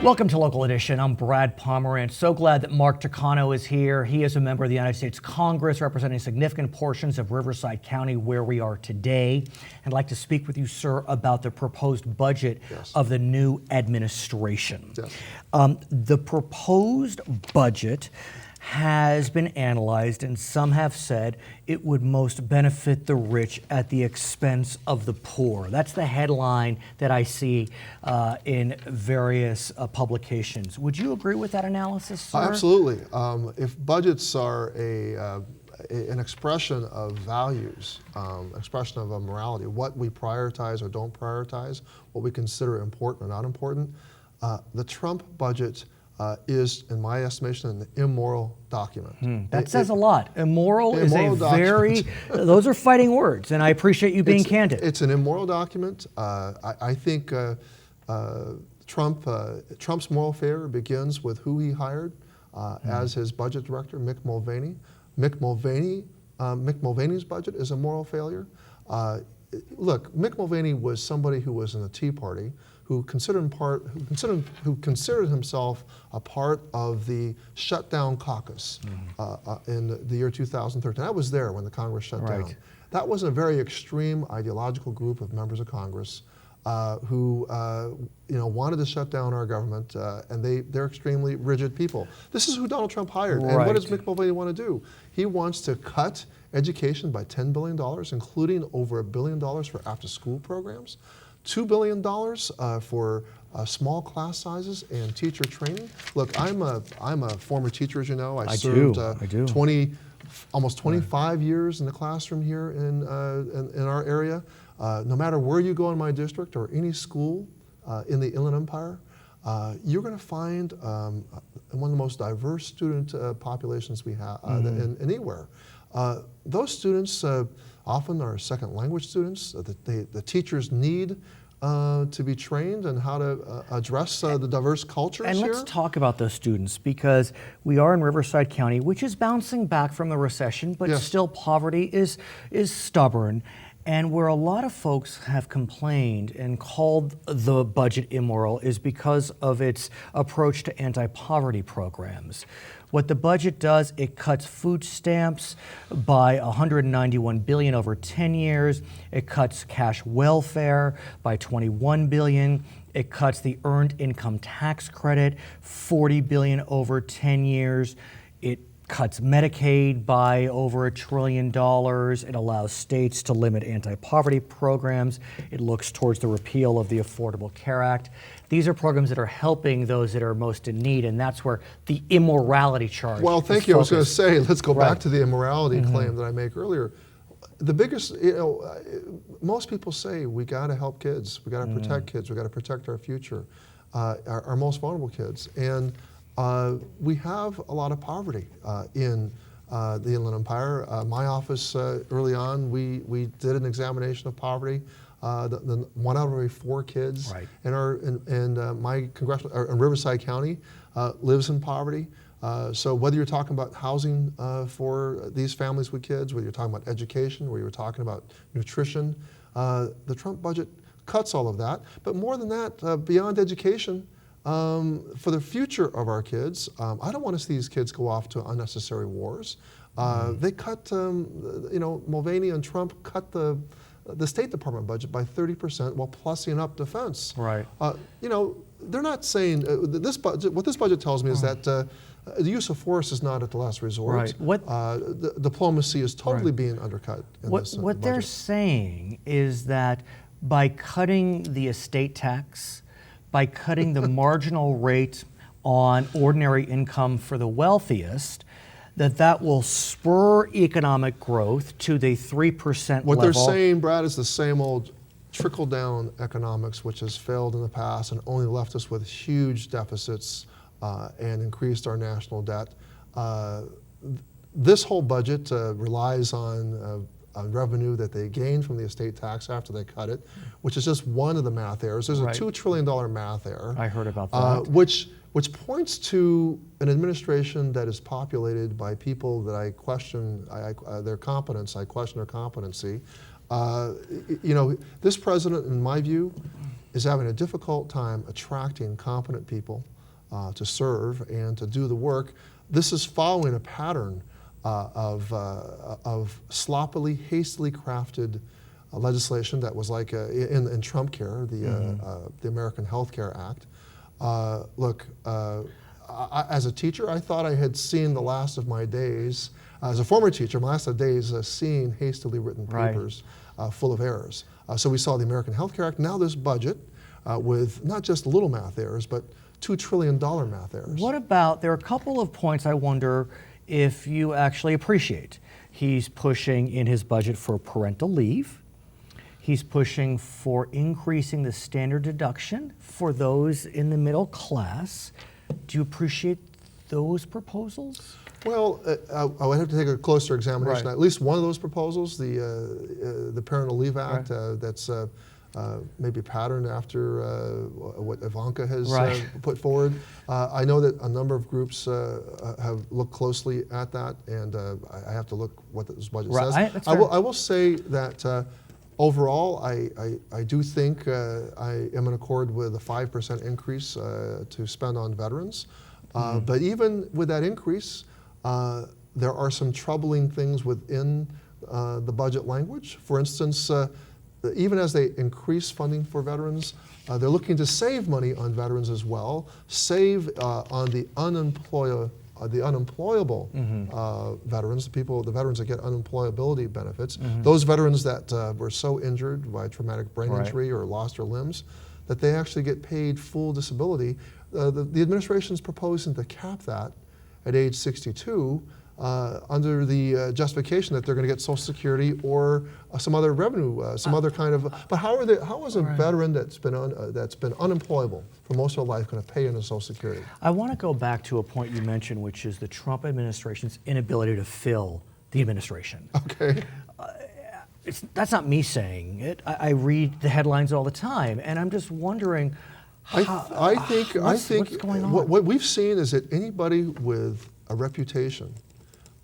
Welcome to Local Edition. I'm Brad Pomerance. So glad that Mark Takano is here. He is a member of the United States Congress representing significant portions of Riverside County where we are today. I'd like to speak with you, sir, about the proposed budget of the new administration. The proposed budget has been analyzed, and some have said it would most benefit the rich at the expense of the poor. That's the headline that I see in various publications. Would you agree with that analysis, sir? Absolutely. If budgets are an expression of values, expression of a morality, what we prioritize or don't prioritize, what we consider important or not important, the Trump budget is, in my estimation, an immoral document. That says a lot. Immoral is a very, those are fighting words, and I appreciate you being candid. It's an immoral document. I think Trump's moral failure begins with who he hired as his budget director, Mick Mulvaney. Mick Mulvaney's budget is a moral failure. Look, Mick Mulvaney was somebody who was in the Tea Party, who considered himself a part of the shutdown caucus in the year 2013. I was there when the Congress shut down. That was a very extreme ideological group of members of Congress who wanted to shut down our government, and they're extremely rigid people. This is who Donald Trump hired. And what does Mick Mulvaney want to do? He wants to cut education by $10 billion, including over $1 billion for after-school programs, $2 billion for small class sizes and teacher training. Look, I'm a former teacher, as you know. I served almost 25 years in the classroom here in our area. No matter where you go in my district or any school in the Inland Empire, you're going to find one of the most diverse student populations we have anywhere. Those students often are second language students. The teachers need to be trained in how to address the diverse cultures here. And let's talk about those students, because we are in Riverside County, which is bouncing back from the recession, but still poverty is stubborn. And where a lot of folks have complained and called the budget immoral is because of its approach to anti-poverty programs. What the budget does, it cuts food stamps by $191 billion over 10 years. It cuts cash welfare by $21 billion. It cuts the earned income tax credit, $40 billion over 10 years. It cuts Medicaid by over $1 trillion. It allows states to limit anti-poverty programs. It looks towards the repeal of the Affordable Care Act. These are programs that are helping those that are most in need, and that's where the immorality charge Well, thank you. I was going to say, let's go back to the immorality claim that I make earlier. The biggest, most people say we got to help kids, we got to protect kids, we got to protect our future, our most vulnerable kids. And we have a lot of poverty in the Inland Empire. My office, early on, we did an examination of poverty. The 1 out of every 4 kids in my congressional in Riverside County lives in poverty. So whether you're talking about housing for these families with kids, whether you're talking about education, whether you're talking about nutrition, the Trump budget cuts all of that. But more than that, beyond education, for the future of our kids, I don't want to see these kids go off to unnecessary wars. They cut, Mulvaney and Trump cut the State Department budget by 30% while plussing up defense. They're not saying this budget. What this budget tells me is that the use of force is not at the last resort. The diplomacy is totally being undercut in this What budget. they're saying is that by cutting the estate tax, by cutting the marginal rate on ordinary income for the wealthiest, that will spur economic growth to the 3% level. What they're saying, Brad, is the same old trickle-down economics, which has failed in the past and only left us with huge deficits and increased our national debt. This whole budget relies on revenue that they gained from the estate tax after they cut it, which is just one of the math errors. There's a $2 trillion math error. I heard about that. Which points to an administration that is populated by people that I question their competence. I question their competency. This president, in my view, is having a difficult time attracting competent people to serve and to do the work. This is following a pattern of sloppily, hastily crafted legislation that was like in Trump Care, the American Health Care Act. Look, as a teacher, I thought I had seen the last of my days. As a former teacher, my last of days seeing hastily written papers full of errors. So we saw the American Health Care Act, now this budget with not just little math errors, but $2 trillion math errors. What about, there are a couple of points I wonder if you actually appreciate. He's pushing in his budget for parental leave. He's pushing for increasing the standard deduction for those in the middle class. Do you appreciate those proposals? Well, I would have to take a closer examination. Right. At least one of those proposals, the Parental Leave Act, that's maybe patterned after what Ivanka has put forward. I know that a number of groups have looked closely at that, and I have to look what this budget says. I will say that overall, I do think I am in accord with a 5% increase to spend on veterans. But even with that increase, there are some troubling things within the budget language. For instance, even as they increase funding for veterans, they're looking to save money on veterans as well, save on the unemployable veterans, the veterans that get unemployability benefits, those veterans that were so injured by traumatic brain injury or lost their limbs, that they actually get paid full disability. The administration is proposing to cap that at age 62 under the justification that they're going to get Social Security or some other revenue, some other kind of. But how is a veteran that's been unemployable for most of their life going to pay into Social Security? I want to go back to a point you mentioned, which is the Trump administration's inability to fill the administration. Okay. That's not me saying it. I read the headlines all the time, and I'm just wondering. I think what's going on? What we've seen is that anybody with a reputation,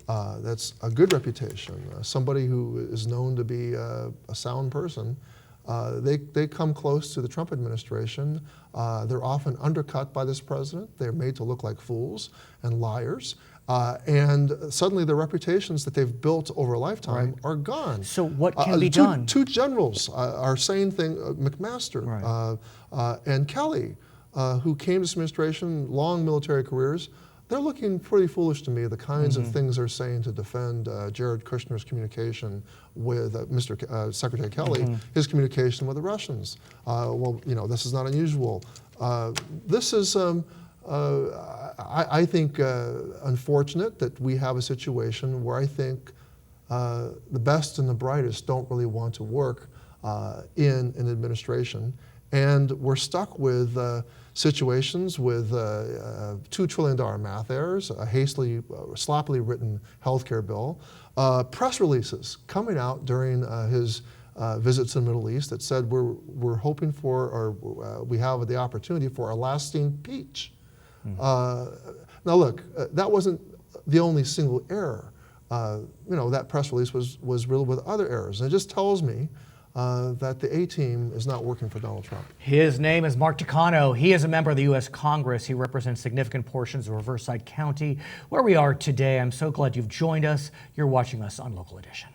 that's a good reputation, somebody who is known to be a sound person, they come close to the Trump administration. They're often undercut by this president. They're made to look like fools and liars. And suddenly the reputations that they've built over a lifetime are gone. So what can be done? Two generals are saying things, McMaster and Kelly, who came to this administration, long military careers. They're looking pretty foolish to me, the kinds of things they're saying to defend Jared Kushner's communication with Mr. Secretary Kelly, his communication with the Russians. Well, you know, this is not unusual. This is, I think, unfortunate that we have a situation where I think the best and the brightest don't really want to work in an administration. And we're stuck with situations with $2 trillion math errors, a hastily, sloppily written healthcare bill, press releases coming out during his visits to the Middle East that said we're hoping for, or we have the opportunity for a lasting peace. Now look, that wasn't the only single error. You know, that press release was riddled with other errors. And it just tells me that the A-team is not working for Donald Trump. His name is Mark Takano. He is a member of the U.S. Congress. He represents significant portions of Riverside County, where we are today. I'm so glad you've joined us. You're watching us on Local Edition.